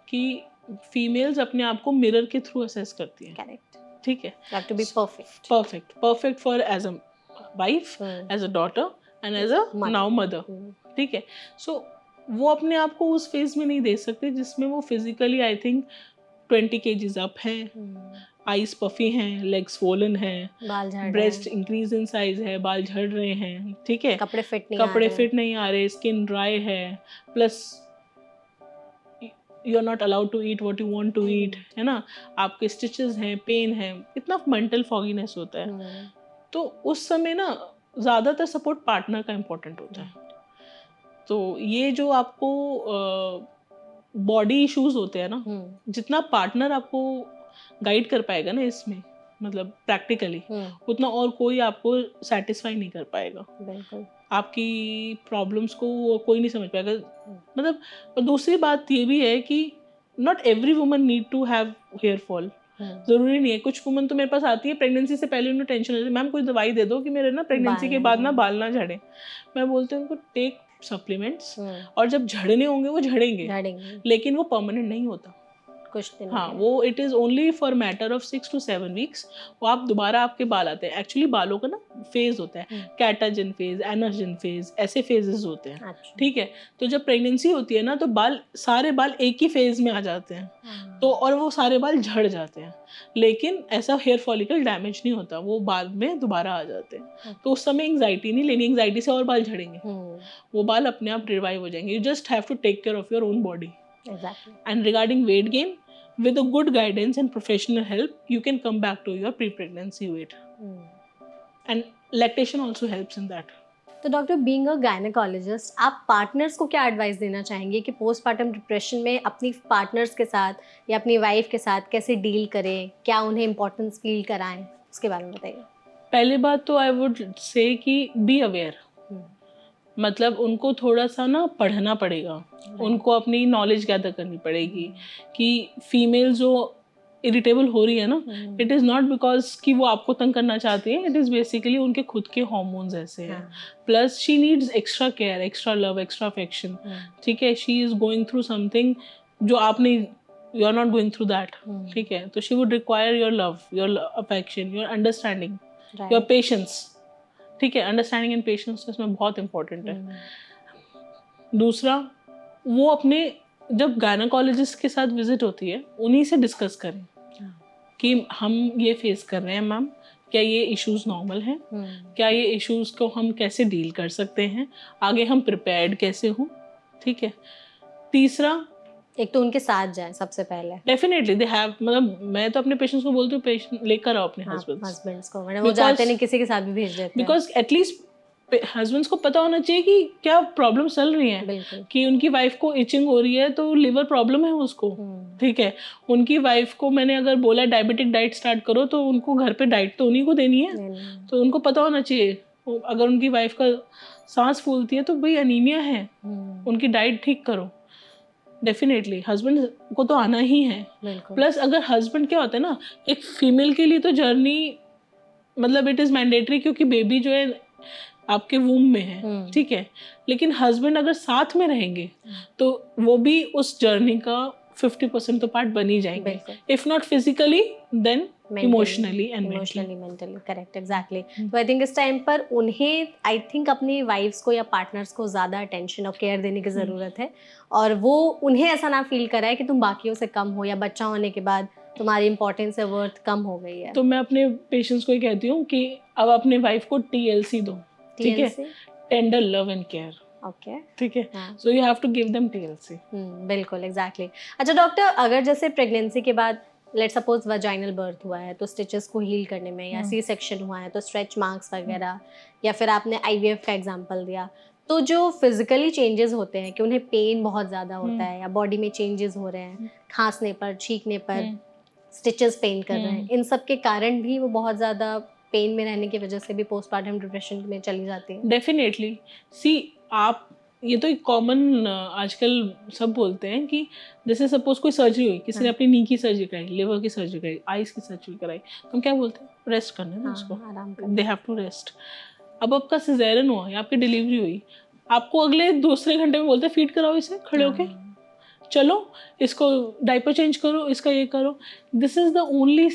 कि फीमेल्स अपने आप को मिरर के थ्रू असेस करती हैं. करेक्ट. ठीक है, you have to be perfect for as a wife, as a daughter and as a now mother. ठीक है, सो वो अपने आप को उस फेज में नहीं दे सकते जिसमें वो physically I think 20 kgs up है, आईज पफी हैं, लेग्स स्वोलन हैं, ब्रेस्ट इंक्रीज इन साइज है, बाल झड़ रहे हैं. ठीक है, कपड़े फिट नहीं आ रहे, स्किन ड्राई है, plus you are not allowed to eat what you want to eat, है ना, आपके स्टिचेस हैं, पेन है, इतना मेंटल फॉगीनेस होता है. तो उस समय ना ज़्यादातर सपोर्ट पार्टनर का इम्पोर्टेंट होता है। तो ये जो आपको बॉडी इश्यूज होते हैं ना, जितना पार्टनर आपको गाइड कर पाएगा ना इसमें, मतलब प्रैक्टिकली, उतना और कोई आपको सेटिस्फाई नहीं कर पाएगा। बिल्कुल। आपकी प्रॉब्लम्स को वो कोई नहीं समझ पाएगा। मतलब, और दूसरी बात ये भी है कि not every woman need to have hair fall. जरूरी नहीं है। कुछ वुमन तो मेरे पास आती है प्रेगनेंसी से पहले, उन्हें टेंशन होती है, मैम कोई दवाई दे दो कि मेरे ना प्रेगनेंसी के बाद ना बाल ना झड़े। मैं बोलती हूँ उनको टेक सप्लीमेंट्स, और जब झड़ने होंगे वो झड़ेंगे, लेकिन वो परमानेंट नहीं होता कुछ दिन। हाँ, वो it is only for matter of 6 to 7 weeks। वो आप दोबारा आपके बाल आते हैं। एक्चुअली बालों का ना फेज होता है, कैटाजन फेज, एनर्जन फेज, ऐसे फेजेस होते हैं। ठीक है, तो जब प्रेगनेंसी होती है ना तो सारे बाल एक ही फेज में आ जाते हैं, तो और वो सारे बाल झड़ जाते हैं, लेकिन ऐसा हेयर फॉलिकल डैमेज नहीं होता, वो बाद में दोबारा आ जाते हैं। तो उस समय एंग्जाइटी नहीं लेनी, एंग्जाइटी से और बाल झड़ेंगे, वो बाल अपने आप रिवाइव हो जाएंगे। You just have to take care of your own body. Exactly. And regarding weight gain, with a good guidance and professional help, you can come back to your pre-pregnancy weight. And lactation also helps in that. तो doctor, being a gynaecologist, आप partners को क्या advice देना चाहेंगे कि postpartum depression में अपनी partners के साथ या अपनी वाइफ के साथ कैसे डील करें, क्या उन्हें इम्पोर्टेंस फील कराएं, उसके बारे में बताइए। पहली बात तो आई वुड से कि बी अवेयर। मतलब उनको थोड़ा सा ना पढ़ना पड़ेगा, उनको अपनी नॉलेज गैदर करनी पड़ेगी कि फीमेल जो इरिटेबल हो रही है ना, इट इज़ नॉट बिकॉज कि वो आपको तंग करना चाहती है, इट इज़ बेसिकली उनके खुद के हार्मोन्स ऐसे हैं। Plus she needs extra care, extra love, extra affection. ठीक है, she is going through something जो आप नहीं, you are not going through that. ठीक है, तो she would require your love, your affection, your understanding, your patience. ठीक है, अंडरस्टैंडिंग एंड पेशेंस इसमें बहुत इंपॉर्टेंट है। दूसरा, वो अपने जब गायनेकोलॉजिस्ट के साथ विजिट होती है, उन्हीं से डिस्कस करें कि हम ये फेस कर रहे हैं मैम, क्या ये इश्यूज नॉर्मल हैं, क्या ये इश्यूज को हम कैसे डील कर सकते हैं, आगे हम प्रिपेयर्ड कैसे हों। ठीक है। तीसरा, एक तो उनके साथ जाएं सबसे पहले। डेफिनेटली दे हैव, मतलब मैं तो अपने पेशेंट्स को बोलती हूँ पेशेंट लेकर आओ अपने हस्बैंड्स को, मतलब वो जाते नहीं, किसी के साथ भी भेज देते हैं, बिकॉज एटलीस्ट हस्बैंड्स को पता होना चाहिए कि क्या प्रॉब्लम चल रही है, कि उनकी वाइफ को इचिंग हो रही है तो लिवर प्रॉब्लम है उसको। ठीक है, उनकी वाइफ को मैंने अगर बोला डायबिटिक डाइट स्टार्ट करो, तो उनको घर पे डाइट तो उन्हीं को देनी है, तो उनको पता होना चाहिए। अगर उनकी वाइफ का सांस फूलती है तो भाई अनीमिया है, उनकी डाइट ठीक करो। डेफिनेटली हस्बैंड को तो आना ही है। प्लस अगर हस्बैंड, क्या होता है ना, एक फीमेल के लिए तो जर्नी मतलब इट इज़ मैंडेटरी, क्योंकि बेबी जो है आपके वूम में है। ठीक है, लेकिन हस्बैंड अगर साथ में रहेंगे तो वो भी उस जर्नी का 50% तो पार्ट बन ही जाएंगे, if not physically then emotionally and mentally. Correct, exactly. तो आई थिंक इस टाइम पर उन्हें, आई थिंक अपनी वाइफ्स को या पार्टनर्स को ज़्यादा अटेंशन और केयर देने की ज़रूरत है, और वो उन्हें ऐसा ना फील कराए कि तुम बाकियों से कम हो, या बच्चा होने के बाद तुम्हारी इंपॉर्टेंस या वर्थ कम हो गई है। तो मैं अपने पेशेंट्स को ये कहती हूँ कि अब अपने वाइफ को TLC दो। ठीक है, tender love and care. Okay, ठीक है, so you have to give them TLC। बिल्कुल, एग्जैक्टली। अच्छा डॉक्टर, अगर जैसे प्रेगनेंसी के बाद लेट्स सपोज वजाइनल बर्थ हुआ है, तो स्टिचेस को हील करने में, या सी सेक्शन हुआ है तो स्ट्रेच मार्क्स वगैरह, या फिर आपने IVF का एग्जांपल दिया, तो जो फिजिकली चेंजेस होते हैं कि उन्हें पेन बहुत ज़्यादा होता है, या बॉडी में चेंजेस हो रहे हैं, खांसने पर, छींकने पर स्टिचेस पेन कर रहे हैं, इन सब के कारण भी वो बहुत ज़्यादा पेन में रहने की वजह से भी पोस्टपार्टम डिप्रेशन में चली जाती है। डेफिनेटली। सी, आप ये तो एक कॉमन आजकल सब बोलते हैं कि जैसे सपोज कोई सर्जरी हुई, किसी ने अपनी नी की सर्जरी कराई, लिवर की सर्जरी कराई, आइज की सर्जरी कराई, तो हम क्या बोलते हैं, रेस्ट करना है उसको, दे हैव टू रेस्ट। अब आपका सिजेरियन हुआ या आपकी डिलीवरी हुई, आपको अगले दूसरे घंटे में बोलते हैं फीड कराओ इसे खड़े होके, चलो इसको डायपर चेंज करो, इसका ये करो। This is the only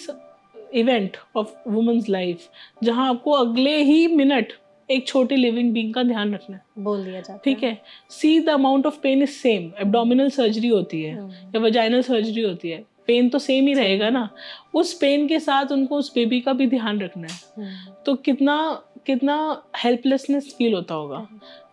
event of women's life जहाँ आपको अगले ही मिनट एक छोटी लिविंग बीइंग का ध्यान रखना है, बोल दिया जाता है। ठीक है, see the amount of pain is same. Abdominal surgery होती है या वजाइनल सर्जरी होती है, पेन तो सेम ही रहेगा ना। उस पेन के साथ उनको उस बेबी का भी ध्यान रखना है, तो कितना कितना हेल्पलेसनेस फील होता होगा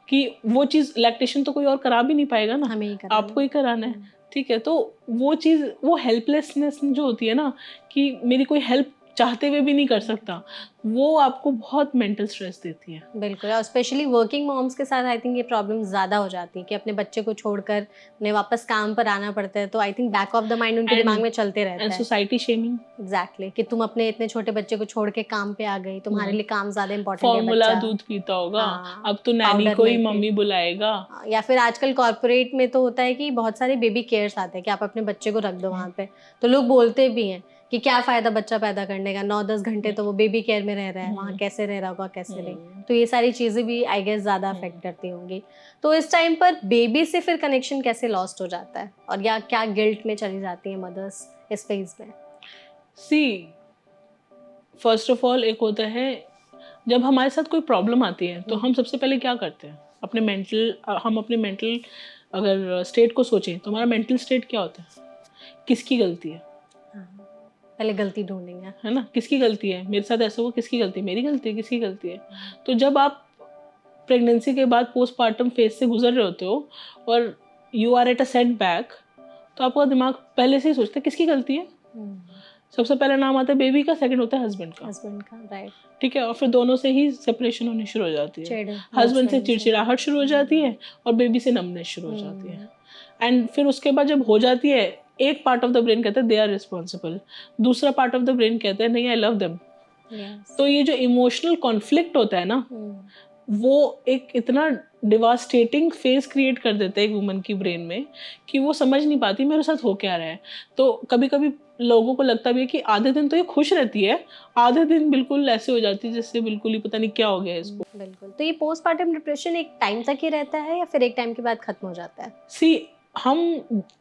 कि वो चीज़, लैक्टेशन तो कोई और करा भी नहीं पाएगा ना, आपको ही कराना है। ठीक है, तो वो चीज़, वो हेल्पलेसनेस जो होती है ना, कि मेरी कोई हेल्प चाहते हुए भी नहीं कर सकता, वो आपको बहुत मेंटल स्ट्रेस देती है। बिल्कुल, और स्पेशली वर्किंग मॉम्स के साथ आई थिंक ये प्रॉब्लम ज़्यादा हो जाती है कि अपने बच्चे को छोड़कर उन्हें वापस काम पर आना पड़ता है, तो I think back of the mind उनके And- दिमाग में चलते रहता एंड है। सोसाइटी शेमिंग, एग्जैक्टली कि तुम अपने इतने छोटे बच्चे को छोड़ के काम पे आ गई, तुम्हारे लिए काम ज़्यादा इंपॉर्टेंट है फॉर्मूला बच्चा। दूध पीता होगा, हाँ, अब तो नैनी powder को ही milk मम्मी बुलाएगा। या फिर आजकल कॉर्पोरेट में तो होता है कि बहुत सारे बेबी केयर्स आते हैं कि आप अपने बच्चे को रख दो वहाँ पे, तो लोग बोलते भी हैं कि क्या फ़ायदा बच्चा पैदा करने का, 9-10 घंटे तो वो बेबी केयर में रह रहा है, वहाँ कैसे रह रहा होगा कैसे नहीं। तो ये सारी चीज़ें भी आई गेस ज़्यादा अफेक्ट करती होंगी। तो इस टाइम पर बेबी से फिर कनेक्शन कैसे लॉस्ट हो जाता है, और या क्या गिल्ट में चली जाती है मदर्स इस फेज में? सी फर्स्ट ऑफ ऑल एक होता है जब हमारे साथ कोई प्रॉब्लम आती है तो हम सबसे पहले क्या करते हैं, हम अपने मेंटल अगर स्टेट को सोचें तो हमारा मेंटल स्टेट क्या होता है, किसकी गलती है पहले गलती ढूंढेंगे। है ना, किसकी गलती है, मेरे साथ ऐसा हुआ, किसकी गलती है, मेरी गलती है, किसकी गलती है। तो जब आप प्रेगनेंसी के बाद पोस्टपार्टम फेज से गुजर रहे होते हो और you are at a setback, तो आपका दिमाग पहले से ही सोचता है किसकी गलती है। सबसे पहले नाम आता है बेबी का, सेकंड होता है हस्बैंड का, राइट, ठीक है, और फिर दोनों से ही सेपरेशन होनी शुरू हो जाती है। हस्बैंड से चिड़चिड़ाहट शुरू हो जाती है और बेबी से नमनेस शुरू हो जाती है। एंड फिर उसके बाद जब हो जाती है, एक पार्ट ऑफ द ब्रेन कहता है दे आर रिस्पॉन्सिबल, दूसरा पार्ट ऑफ द ब्रेन कहता है नहीं आई लव देम। तो ये जो इमोशनल कॉन्फ्लिक्ट होता है ना, वो एक इतना डिवास्टेटिंग फेज क्रिएट कर देता है एक वुमन की ब्रेन में कि वो समझ नहीं पाती मेरे साथ हो क्या रहा है। तो कभी कभी लोगों को लगता भी है कि आधे दिन तो ये खुश रहती है, आधे दिन बिल्कुल ऐसे हो जाती है जैसे बिल्कुल ही पता नहीं क्या हो गया है इसको। बिल्कुल। तो ये पोस्टपार्टम डिप्रेशन एक टाइम तक ही रहता है या फिर एक टाइम के बाद खत्म हो जाता है? सी हम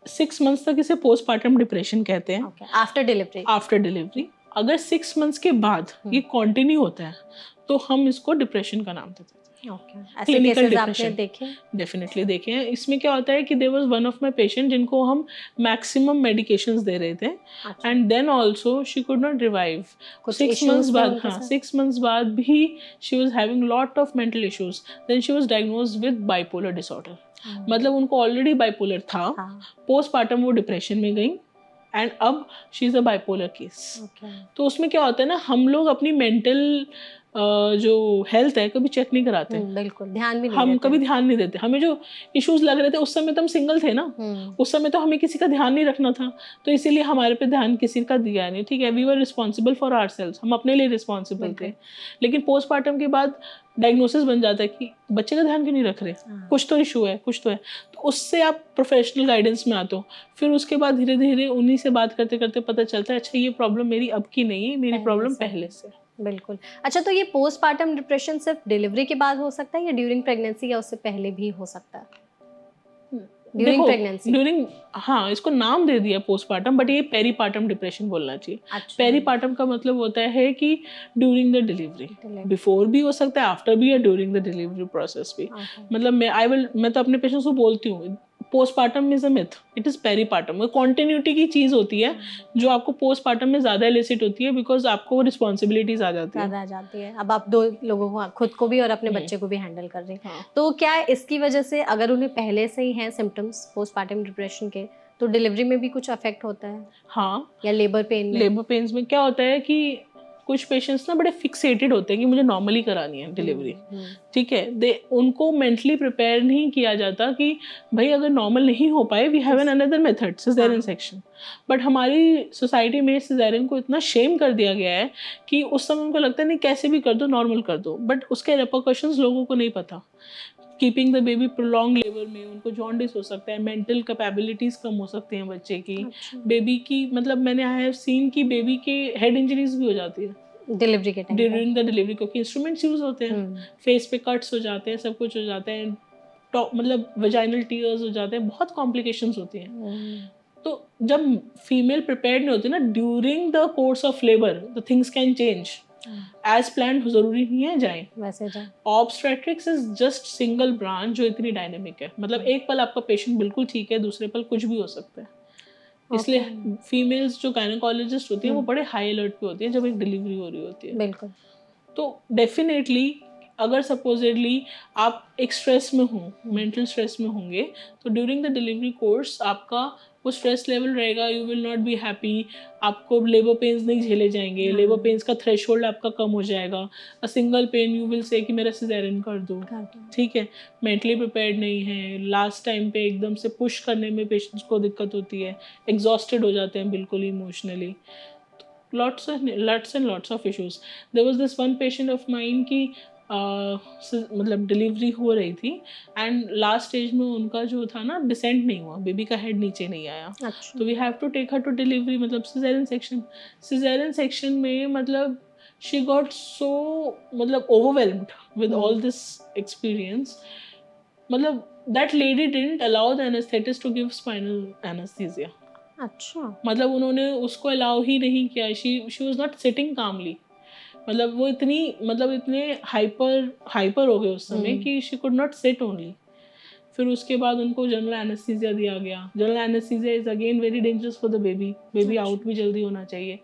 6 मंथ्स तक इसे पोस्टपार्टम डिप्रेशन कहते हैं, आफ्टर डिलीवरी। After delivery. अगर 6 मंथ्स के बाद ये कंटिन्यू होता है तो हम इसको डिप्रेशन का नाम देते हैं। ऐसे केसेस आपने देखे? डेफिनेटली देखे हैं। इसमें क्या होता है कि there was one of my patient जिनको हम मैक्सिमम मेडिकेशंस दे रहे थे and then also she could not revive. 6 months बाद, हाँ 6 मंथ्स बाद भी she was having lot of mental issues. Then she was diagnosed with bipolar disorder. मतलब उनको ऑलरेडी बाइपोलर था, पोस्टपार्टम वो डिप्रेशन में गई एंड अब she is a bipolar case. तो उसमें क्या होता है ना, हम लोग अपनी मेंटल जो हेल्थ है कभी चेक नहीं कराते, बिल्कुल ध्यान भी नहीं हम देते। कभी ध्यान नहीं देते। हमें जो इश्यूज लग रहे थे उस समय तो हम सिंगल थे ना, उस समय तो हमें किसी का ध्यान नहीं रखना था, तो इसीलिए हमारे पे ध्यान किसी का दिया नहीं, ठीक है, we were responsible for ourselves, हम अपने लिए रिस्पॉन्सिबल थे। लेकिन पोस्टपार्टम के बाद डायग्नोसिस बन जाता है कि बच्चे का ध्यान क्यों नहीं रख रहे, कुछ तो इशू है, कुछ तो है। तो उससे आप प्रोफेशनल गाइडेंस में आते हो, फिर उसके बाद धीरे धीरे उन्हीं से बात करते करते पता चलता है अच्छा ये प्रॉब्लम मेरी अब की नहीं है, मेरी प्रॉब्लम पहले से। बिल्कुल। अच्छा, तो ये पोस्टपार्टम डिप्रेशन सिर्फ डिलीवरी के बाद हो सकता है या ड्यूरिंग प्रेगनेंसी या उससे पहले भी हो सकता है? ड्यूरिंग प्रेगनेंसी, ड्यूरिंग, हाँ इसको नाम दे दिया पोस्टपार्टम, बट ये पेरीपार्टम डिप्रेशन बोलना चाहिए। अच्छा। पेरीपार्टम का मतलब होता है कि ड्यूरिंग द डिलीवरी, बिफोर भी हो सकता है, आफ्टर भी, या ड्यूरिंग द डिलीवरी प्रोसेस भी। मतलब मैं तो अपने पेशेंट्स को बोलती हूँ postpartum is a myth, it is peripartum. वो कॉन्टिन्यूटी की चीज होती है जो आपको पोस्टपार्टम में ज्यादा एलिसिट होती है, बिकॉज आपको वो रिस्पॉन्सिबिलिटीज आ जाती है। अब आप दो लोगों को, खुद को भी और अपने बच्चे को भी हैंडल कर रहे हैं। तो क्या इसकी वजह से अगर उन्हें पहले से ही हैं सिम्टम्स पोस्टपार्टम डिप्रेशन के, तो डिलीवरी में भी कुछ अफेक्ट होता है? हाँ, या लेबर पेन में? लेबर पेन्स में क्या होता है कि कुछ पेशेंट्स ना बड़े फिक्सेटेड होते हैं कि मुझे नॉर्मली करानी है डिलीवरी, ठीक है, उनको मेंटली प्रिपेयर नहीं किया जाता कि भाई अगर नॉर्मल नहीं हो पाए we have an another method, caesarean section. But हमारी सोसाइटी में सिजेरियन को इतना शेम कर दिया गया है कि उस समय उनको लगता है नहीं कैसे भी कर दो, नॉर्मल कर दो, बट उसके रेपरकशंस लोगों को नहीं पता। Keeping the baby prolong labour में उनको जॉन्डिस हो सकता है, मेंटल कैपेबिलिटीज कम हो सकती हैं बच्चे की। बेबी की मतलब मैंने आई हैव सीन कि बेबी के हेड इंजरीज भी हो जाती है डिलीवरी के टाइम, ड्यूरिंग द डिलीवरी, क्योंकि इंस्ट्रूमेंट्स यूज होते हैं, फेस पे कट्स हो जाते हैं, सब कुछ हो जाता है, मतलब वेजाइनल टीयर्स हो जाते हैं, बहुत कॉम्प्लिकेशंस होती हैं। तो जब फीमेल प्रिपेयर्ड नहीं होती ना during the course of labour, the things can change. As planned जरूरी नहीं है जाए, वैसे जाए। Obstetrics is just single branch जो इतनी डायनेमिक है, मतलब एक पल आपका पेशेंट बिल्कुल ठीक है, दूसरे पल कुछ भी हो सकता है। इसलिए फीमेल्स जो गायनेकोलॉजिस्ट होती है वो बड़े हाई अलर्ट पे होती है जब एक डिलीवरी हो रही होती है। बिल्कुल। तो डेफिनेटली अगर सपोजिटली आप एक स्ट्रेस में हो, मेंटल स्ट्रेस में होंगे, तो ड्यूरिंग द डिलीवरी कोर्स आपका वो स्ट्रेस लेवल रहेगा, you will not be happy, आपको लेबर पेन्स नहीं झेले जाएंगे, लेबर पेन्स का थ्रेशोल्ड आपका कम हो जाएगा, a single pain you will say कि मेरा सिजेरियन कर दो, ठीक है, मेंटली प्रिपेयर्ड नहीं है, लास्ट टाइम पे एकदम से पुश करने में पेशेंट्स को दिक्कत होती है, एग्जॉस्टेड हो जाते हैं बिल्कुल emotionally, lots and lots of issues. There was this one patient of mine की मतलब डिलीवरी हो रही थी एंड लास्ट स्टेज में उनका जो था ना डिसेंट नहीं हुआ, बेबी का हेड नीचे नहीं आया, अच्छा। तो we have to take her to delivery, मतलब सिजेरियन सेक्शन में मतलब शी गॉट सो मतलब overwhelmed with all this experience, मतलब that lady didn't allow the anaesthetist to give spinal anaesthesia. अच्छा, मतलब उन्होंने उसको अलाउ ही नहीं किया, she was not sitting calmly, मतलब वो इतने हाइपर हो गए उस समय कि she could not sit only. फिर उसके बाद उनको जनरल एनेस्थीसिया दिया गया। General anaesthesia is again very dangerous for the baby out भी जल्दी होना चाहिए,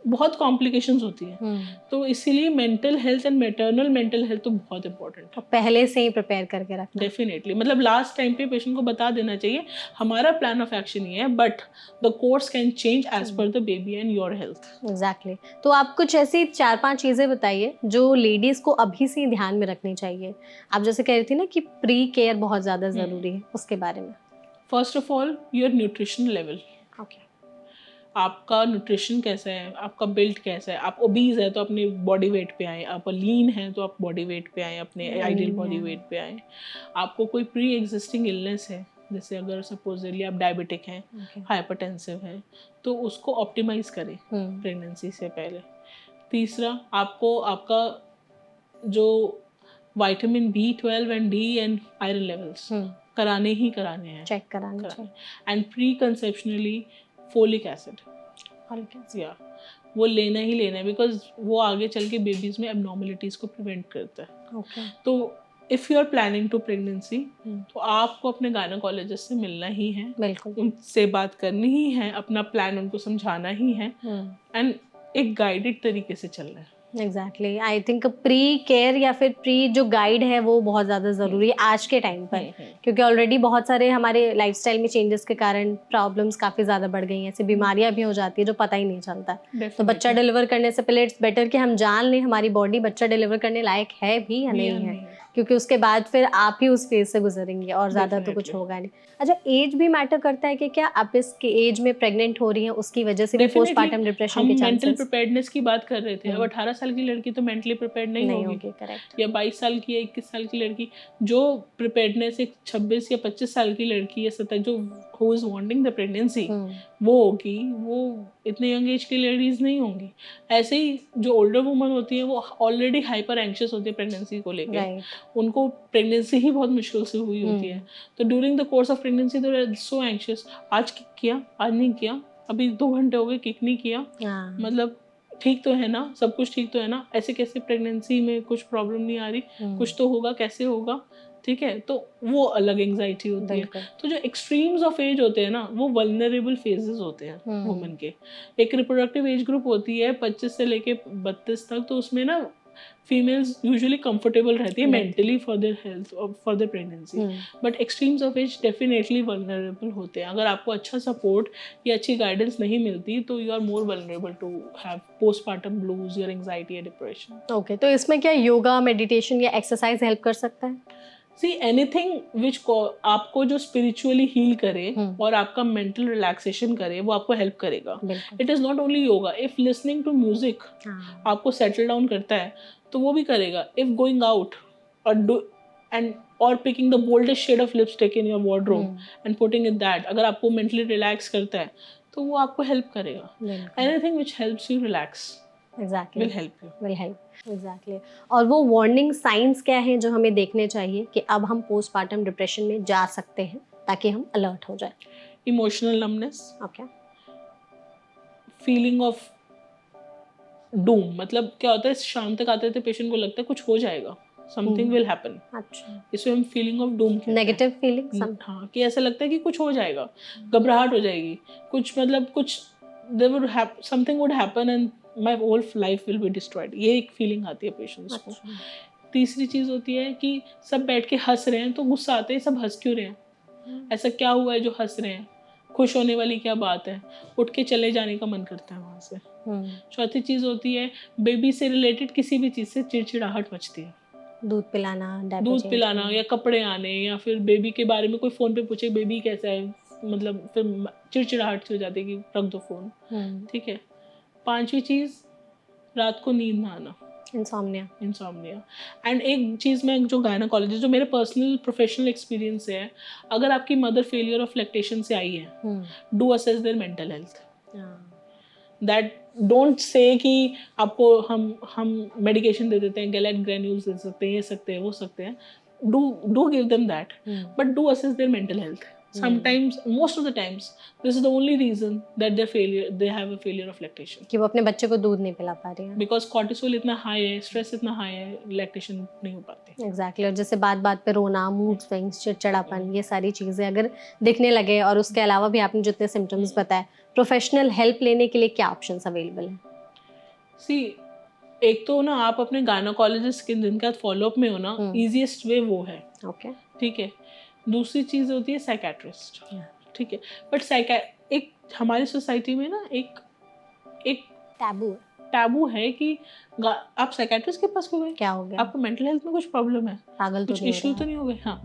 बहुत कॉम्प्लिकेशंस होती है। तो इसीलिए mental health and maternal mental health तो बहुत इंपॉर्टेंट है, पहले से ही प्रिपेयर करके रखना। डेफिनेटली, मतलब लास्ट टाइम पे पेशेंट को बता देना चाहिए हमारा प्लान ऑफ एक्शन ये है, but the course can change as per the baby and your health. Exactly. तो आप कुछ ऐसी 4-5 चीजें बताइए जो लेडीज को अभी से ध्यान में रखनी चाहिए। आप जैसे कह रही थी ना कि प्री केयर बहुत ज्यादा जरूरी है, उसके बारे में। First of all your nutrition level, okay, आपका न्यूट्रिशन कैसा है, आपका बिल्ड कैसा है, आप ओबीज है तो अपने बॉडी वेट पे आए, आप लीन है तो आप बॉडी वेट पे आए, अपने आइडियल बॉडी वेट पे आए। आपको कोई प्री एग्जिस्टिंग इलनेस है, जैसे अगर सपोजली आप डायबिटिक हैं, हाइपरटेंसिव हैं, तो उसको ऑप्टिमाइज करें प्रेगनेंसी से पहले। तीसरा, आपको आपका जो vitamin B12 and D and iron levels कराने ही कराने हैं, चेक कराने चाहिए। एंड प्री कंसेप्शनली फोलिक एसिड या वो लेना ही लेना है, बिकॉज वो आगे चल के बेबीज में एबनॉर्मलिटीज को प्रिवेंट करता है। तो if you are planning to pregnancy, तो आपको अपने गायनोकोलॉजिस्ट से मिलना ही है, बिल्कुल, उनसे बात करनी ही है, अपना प्लान उनको समझाना ही है, एंड एक गाइडेड तरीके से चलना है। Exactly. I think pre care या फिर प्री जो गाइड है वो बहुत ज़्यादा ज़रूरी है आज के टाइम पर, क्योंकि ऑलरेडी बहुत सारे हमारे लाइफस्टाइल में चेंजेस के कारण प्रॉब्लम्स काफ़ी ज़्यादा बढ़ गई हैं, ऐसी बीमारियां भी हो जाती है जो पता ही नहीं चलता। तो बच्चा डिलीवर करने से पहले इट्स बेटर कि हम जान लें हमारी बॉडी बच्चा डिलीवर करने लायक है भी या नहीं है, क्योंकि उसके बाद फिर आप ही उस फेज से गुजरेंगे और ज़्यादा तो कुछ होगा नहीं। अच्छा, एज भी मैटर करता है कि क्या आप इसके एज में प्रेग्नेंट हो रही हैं उसकी वजह से भी पोस्टपार्टम डिप्रेशन के चांसेस? हम मेंटल प्रिपेयर्डनेस की बात कर रहे थे। अब 18 साल की लड़की तो मेंटली प्रिपेयर्ड नहीं होगी, करेक्ट, या 22 साल की या 21 साल की लड़की, जो प्रिपेयर्डनेस एक 26 या 25 साल की लड़की या 27 जो who is wanting the pregnancy वो होगी, वो इतने यंग एज की लेडीज नहीं होंगी। ऐसे ही जो ओल्डर वुमन होती है वो ऑलरेडी हाइपर एंशियस होती है प्रेगनेंसी को लेकर, उनको प्रेगनेंसी ही बहुत मुश्किल से हुई होती है, तो during the course of pregnancy they are so anxious, आज किक किया, आज नहीं किया, अभी 2 घंटे हो गए किक नहीं किया, मतलब ठीक तो है ना, सब कुछ ठीक तो है ना, ऐसे कैसे प्रेगनेंसी में कुछ प्रॉब्लम नहीं आ रही, कुछ तो होगा, कैसे होगा, ठीक है, तो वो अलग एंजाइटी होती है। तो जो एक्सट्रीम्स ऑफ एज होते हैं ना, वो वल्नरेबल फेजेस होते हैं वुमेन के। एक रिप्रोडक्टिव एज ग्रुप होती है 25 से लेके 32 तक, तो उसमें ना फीमेल्स यूजुअली कंफर्टेबल रहती है मेंटली फॉर देयर हेल्थ और for their pregnancy, but extremes of age definitely vulnerable होते हैं। अगर आपको अच्छा सपोर्ट या अच्छी गाइडेंस नहीं मिलती तो you are more vulnerable to have postpartum blues, your anxiety या डिप्रेशन। ओके, तो इसमें क्या योगा, मेडिटेशन या एक्सरसाइज हेल्प कर सकता है? सी एनीथिंग विच आपको जो स्पिरिचुअली हील करे और आपका मेंटल रिलैक्सेशन करे, वो आपको हेल्प करेगा। It is not only yoga, if listening to music आपको सेटल डाउन करता है तो वो भी करेगा। इफ गोइंग आउट और picking the boldest shade of lipstick in your wardrobe and putting it that, अगर आपको मेंटली रिलैक्स करता है तो वो आपको हेल्प करेगा। Anything which helps you relax Exactly. will help. Exactly. और वो वार्निंग साइंस क्या हैं जो हमें देखने चाहिए कि अब हम पोस्टपार्टम डिप्रेशन में जा सकते हैं ताकि हम अलर्ट हो जाए? Emotional numbness, okay, feeling of doom, मतलब क्या होता है, शाम तक आते थे पेशेंट को लगता है कुछ हो जाएगा, समथिंग विल हैपन। अच्छा, इसमें हम feeling of doom, negative feeling, हाँ, कि ऐसा लगता है कि कुछ हो जाएगा, घबराहट हो जाएगी, कुछ मतलब कुछ there would something would happen and my whole life will be destroyed, ये एक फीलिंग आती है पेशेंट्स को। तीसरी चीज़ होती है कि सब बैठ के हंस रहे हैं तो गुस्सा आता है, सब हंस क्यों रहे हैं, ऐसा क्या हुआ है जो हंस रहे हैं, खुश होने वाली क्या बात है, उठ के चले जाने का मन करता है वहाँ से। चौथी चीज़ होती है बेबी से रिलेटेड किसी भी चीज़ से चिड़चिड़ाहट मचती है, दूध पिलाना, diaper दूध change पिलाना करना। या कपड़े आने या फिर बेबी के बारे में कोई फ़ोन पे पूछे बेबी कैसा है, मतलब फिर चिड़चिड़ाहट सी हो जाती है कि रख दो फ़ोन। ठीक है। पांचवी चीज़ रात को नींद ना आना, इंसोम्निया। एंड एक चीज़ मैं जो गायनाकोलॉजिस्ट, जो मेरे पर्सनल प्रोफेशनल एक्सपीरियंस है, अगर आपकी मदर फेलियर ऑफ लैक्टेशन से आई है, do assess their mental health. That don't say कि आपको हम मेडिकेशन दे देते हैं, गैलेट ग्रेन्यूल्स दे सकते हैं, ये सकते हैं, वो सकते हैं, do give them that, but do assess their mental health. Sometimes, most of the times, this is the only reason that they have a failure of lactation. कि वो अपने बच्चे को दूध नहीं पिला पा रही हैं। Because cortisol इतना high है, stress इतना high है, lactation नहीं हो पाती। Exactly, और जैसे बात बात पे रोना, मूड स्विंग्स, चिड़चिड़ापन, ये सारी चीज़ें अगर दिखने लगे, और उसके अलावा भी आपने जितने सिम्टम्स बताए, प्रोफेशनल हेल्प लेने के लिए क्या ऑप्शंस अवेलेबल हैं? See, एक तो ना आप अपने गायनाकोलॉजिस्ट के जिनका फॉलोअप में हो ना, easiest way वो है। ओके, ठीक है। दूसरी चीज़ होती है साइकेट्रिस्ट। ठीक है। बट एक हमारी सोसाइटी में ना एक टैबू है कि आप साइकेट्रिस्ट के पास क्यों गए, क्या हो गया, आपको मेंटल हेल्थ में कुछ प्रॉब्लम है, पागल तो कुछ नहीं इश्यू तो नहीं हो गए। हाँ,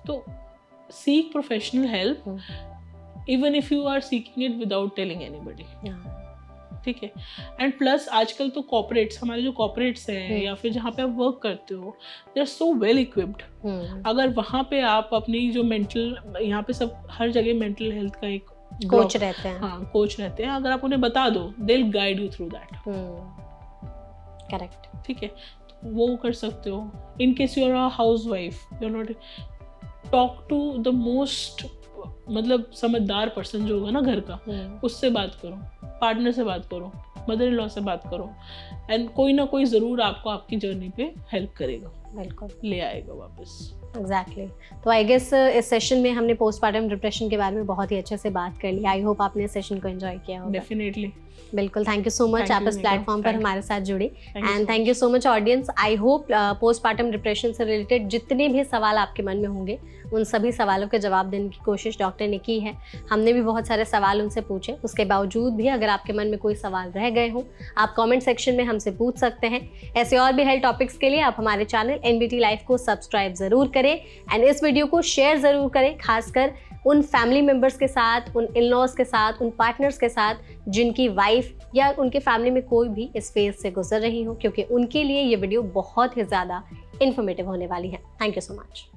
तो seek professional help, even if you are seeking it without telling anybody. ठीक है। एंड प्लस आजकल तो कॉर्पोरेट्स, हमारे जो कॉर्पोरेट्स हैं या फिर जहाँ पे आप वर्क करते हो, they are so well equipped. अगर वहाँ पे आप अपनी जो मेंटल, यहाँ पे सब हर जगह मेंटल हेल्थ का एक कोच रहते हैं। हाँ, कोच रहते हैं। अगर आप उन्हें बता दो, they will guide you through that. Correct. ठीक है, वो कर सकते हो। In case you are a housewife, you are not, talk to the most, मतलब समझदार पर्सन जो होगा ना घर का, उससे बात करो, पार्टनर से बात करो, मदर इन लॉ से बात करो, एंड कोई ना कोई ज़रूर आपको आपकी जर्नी पे हेल्प करेगा, बिल्कुल ले आएगा वापस। एग्जैक्टली। तो आई गेस इस सेशन में हमने पोस्टपार्टम डिप्रेशन के बारे में बहुत ही अच्छे से बात कर ली। आई होप आपने इस सेशन को एंजॉय किया होगा। डेफिनेटली, बिल्कुल। थैंक यू सो मच, आप इस प्लेटफॉर्म पर हमारे साथ जुड़े, and thank you so much audience. I hope postpartum depression से रिलेटेड जितने भी सवाल आपके मन में होंगे, उन सभी सवालों के जवाब देने की कोशिश डॉक्टर ने की है। हमने भी बहुत सारे सवाल उनसे पूछे, उसके बावजूद भी अगर आपके मन में कोई सवाल रह गए हों, आप कमेंट सेक्शन में हमसे पूछ सकते हैं। ऐसे और भी हेल्थ टॉपिक्स के लिए आप हमारे चैनल NBT लाइफ को सब्सक्राइब ज़रूर करें, एंड इस वीडियो को शेयर ज़रूर करें, खासकर उन फैमिली मेम्बर्स के साथ, उन इन-लॉज के साथ, उन पार्टनर्स के साथ जिनकी वाइफ या उनके फैमिली में कोई भी इस फेज से गुजर रही हो, क्योंकि उनके लिए ये वीडियो बहुत ही ज़्यादा इन्फॉर्मेटिव होने वाली है। Thank you so much.